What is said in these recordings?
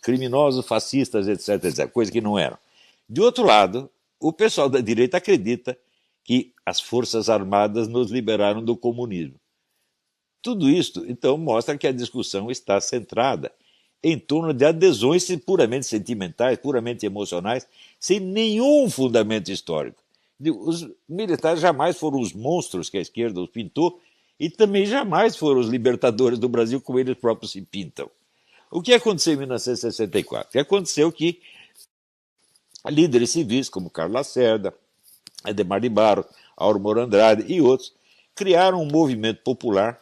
criminosos, fascistas, etc, etc, coisa que não eram. De outro lado, o pessoal da direita acredita que as Forças Armadas nos liberaram do comunismo. Tudo isso, então, mostra que a discussão está centrada em torno de adesões puramente sentimentais, puramente emocionais, sem nenhum fundamento histórico. Os militares jamais foram os monstros que a esquerda os pintou e também jamais foram os libertadores do Brasil como eles próprios se pintam. O que aconteceu em 1964? O que aconteceu que líderes civis como Carlos Lacerda, Adhemar de Barros, Auro Andrade e outros criaram um movimento popular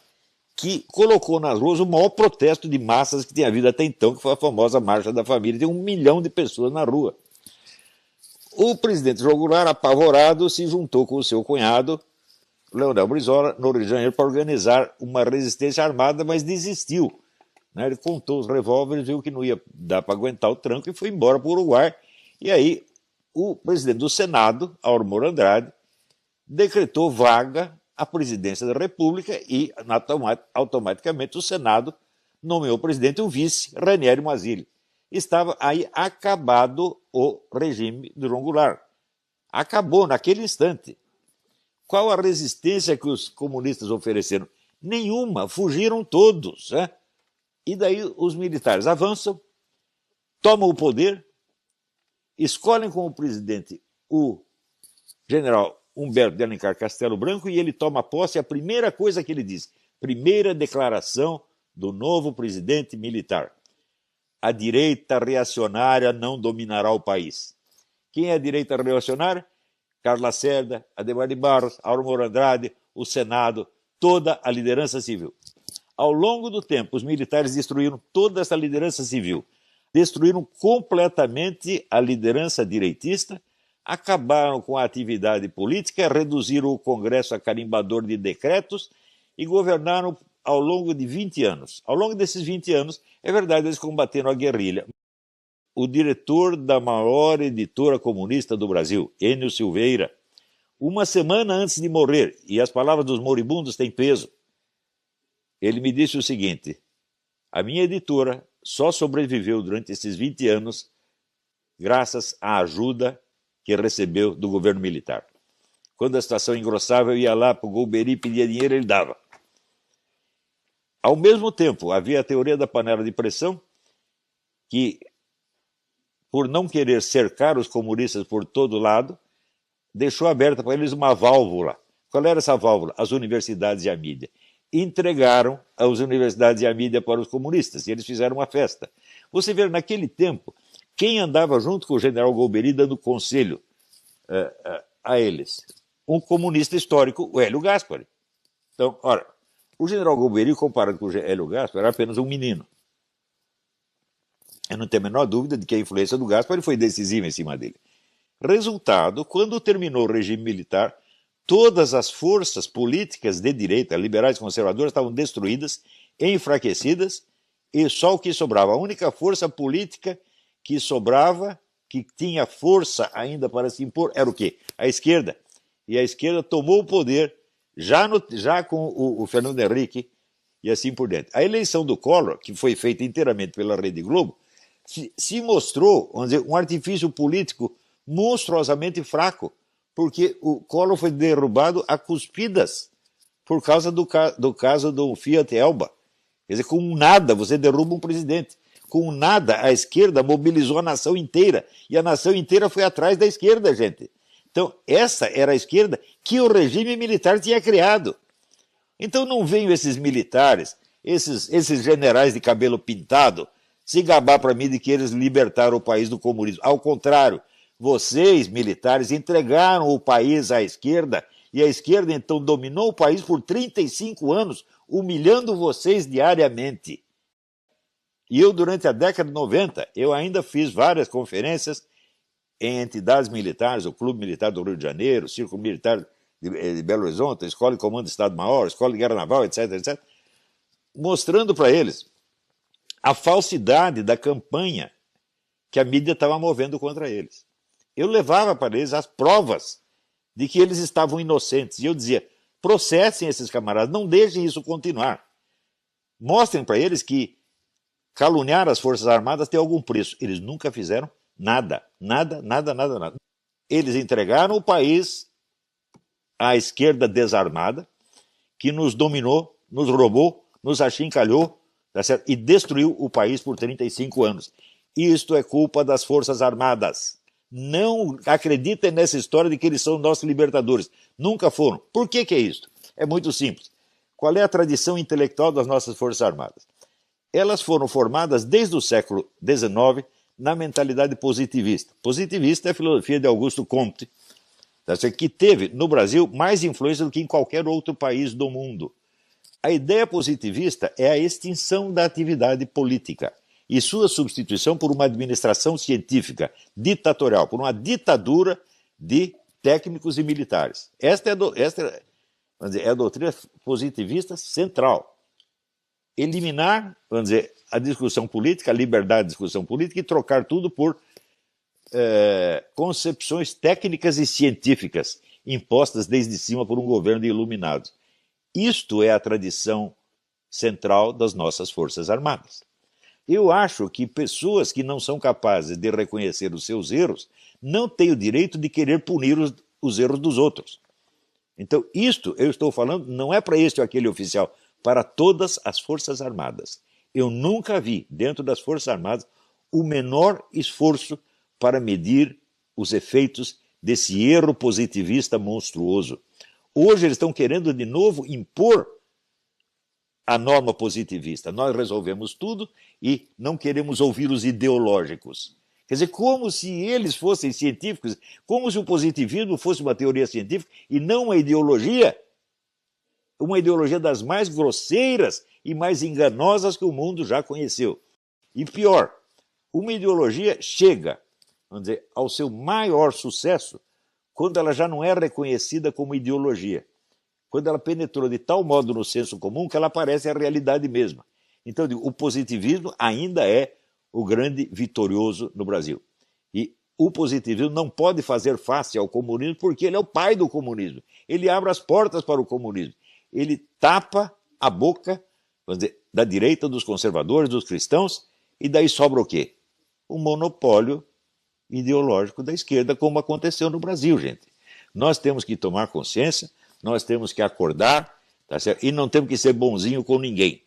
que colocou nas ruas o maior protesto de massas que tinha havido até então, que foi a famosa Marcha da Família. Tem 1 milhão de pessoas na rua. O presidente João Goulart, apavorado, se juntou com o seu cunhado, Leonel Brizola, no Rio de Janeiro, para organizar uma resistência armada, mas desistiu. Ele contou os revólveres, viu que não ia dar para aguentar o tranco e foi embora para o Uruguai. E aí o presidente do Senado, Auro Andrade, decretou vaga à presidência da República e automaticamente o Senado nomeou o presidente e o vice, Raniero Mazzilli. Estava aí acabado o regime de João Goulart. Acabou naquele instante. Qual a resistência que os comunistas ofereceram? Nenhuma, fugiram todos. E daí os militares avançam, tomam o poder, escolhem como presidente o general Humberto de Alencar Castelo Branco e ele toma posse. A primeira coisa que ele diz, primeira declaração do novo presidente militar: a direita reacionária não dominará o país. Quem é a direita reacionária? Carlos Lacerda, Adhemar de Barros, Auro Andrade, o Senado, toda a liderança civil. Ao longo do tempo, os militares destruíram toda essa liderança civil, destruíram completamente a liderança direitista, acabaram com a atividade política, reduziram o Congresso a carimbador de decretos e governaram ao longo de 20 anos. Ao longo desses 20 anos, é verdade, eles combateram a guerrilha. O diretor da maior editora comunista do Brasil, Enio Silveira, uma semana antes de morrer, e as palavras dos moribundos têm peso, ele me disse o seguinte: a minha editora só sobreviveu durante esses 20 anos graças à ajuda que recebeu do governo militar. Quando a situação engrossava, eu ia lá para o Golbery, pedia dinheiro, ele dava. Ao mesmo tempo, havia a teoria da panela de pressão, que, por não querer cercar os comunistas por todo lado, deixou aberta para eles uma válvula. Qual era essa válvula? As universidades e a mídia. Entregaram as universidades e a mídia para os comunistas, e eles fizeram uma festa. Você vê, naquele tempo, quem andava junto com o general Golbery dando conselho a eles? Um comunista histórico, o Hélio Gaspari. Então, ora, o general Golbery, comparado com o Hélio Gaspari, era apenas um menino. Eu não tenho a menor dúvida de que a influência do Gaspari foi decisiva em cima dele. Resultado, quando terminou o regime militar, todas as forças políticas de direita, liberais e conservadoras, estavam destruídas, enfraquecidas, e só o que sobrava, a única força política que sobrava, que tinha força ainda para se impor, era o quê? A esquerda. E a esquerda tomou o poder, já com o Fernando Henrique, e assim por diante. A eleição do Collor, que foi feita inteiramente pela Rede Globo, se mostrou, vamos dizer, um artifício político monstruosamente fraco, porque o Collor foi derrubado a cuspidas por causa do caso do Fiat Elba. Quer dizer, com nada você derruba um presidente. Com nada a esquerda mobilizou a nação inteira. E a nação inteira foi atrás da esquerda, gente. Então, essa era a esquerda que o regime militar tinha criado. Então não venham esses militares, esses generais de cabelo pintado, se gabar para mim de que eles libertaram o país do comunismo. Ao contrário, vocês, militares, entregaram o país à esquerda, e a esquerda então dominou o país por 35 anos, humilhando vocês diariamente. E eu, durante a década de 90, eu ainda fiz várias conferências em entidades militares, o Clube Militar do Rio de Janeiro, o Círculo Militar de Belo Horizonte, a Escola de Comando de Estado-Maior, a Escola de Guerra Naval, etc, etc, mostrando para eles a falsidade da campanha que a mídia estava movendo contra eles. Eu levava para eles as provas de que eles estavam inocentes. E eu dizia, processem esses camaradas, não deixem isso continuar. Mostrem para eles que caluniar as Forças Armadas tem algum preço. Eles nunca fizeram nada, nada, nada, nada, nada. Eles entregaram o país à esquerda desarmada, que nos dominou, nos roubou, nos achincalhou, tá certo? E destruiu o país por 35 anos. Isto é culpa das Forças Armadas. Não acreditem nessa história de que eles são nossos libertadores. Nunca foram. Por que é isso? É muito simples. Qual é a tradição intelectual das nossas Forças Armadas? Elas foram formadas desde o século XIX na mentalidade positivista. Positivista é a filosofia de Augusto Comte, que teve no Brasil mais influência do que em qualquer outro país do mundo. A ideia positivista é a extinção da atividade política e sua substituição por uma administração científica, ditatorial, por uma ditadura de técnicos e militares. Esta é a doutrina positivista central. Eliminar, a discussão política, a liberdade de discussão política e trocar tudo por concepções técnicas e científicas impostas desde cima por um governo de iluminados. Isto é a tradição central das nossas Forças Armadas. Eu acho que pessoas que não são capazes de reconhecer os seus erros não têm o direito de querer punir os erros dos outros. Então, isto eu estou falando não é para este ou aquele oficial, para todas as Forças Armadas. Eu nunca vi, dentro das Forças Armadas, o menor esforço para medir os efeitos desse erro positivista monstruoso. Hoje eles estão querendo de novo impor a norma positivista. Nós resolvemos tudo e não queremos ouvir os ideológicos. Quer dizer, como se eles fossem científicos, como se o positivismo fosse uma teoria científica e não uma ideologia das mais grosseiras e mais enganosas que o mundo já conheceu. E pior, uma ideologia chega, ao seu maior sucesso quando ela já não é reconhecida como ideologia. Quando ela penetrou de tal modo no senso comum que ela parece a realidade mesma. Então, o positivismo ainda é o grande vitorioso no Brasil. E o positivismo não pode fazer face ao comunismo porque ele é o pai do comunismo. Ele abre as portas para o comunismo. Ele tapa a boca, da direita, dos conservadores, dos cristãos, e daí sobra o quê? O monopólio ideológico da esquerda, como aconteceu no Brasil, gente. Nós temos que tomar consciência, nós temos que acordar, tá certo? E não temos que ser bonzinho com ninguém.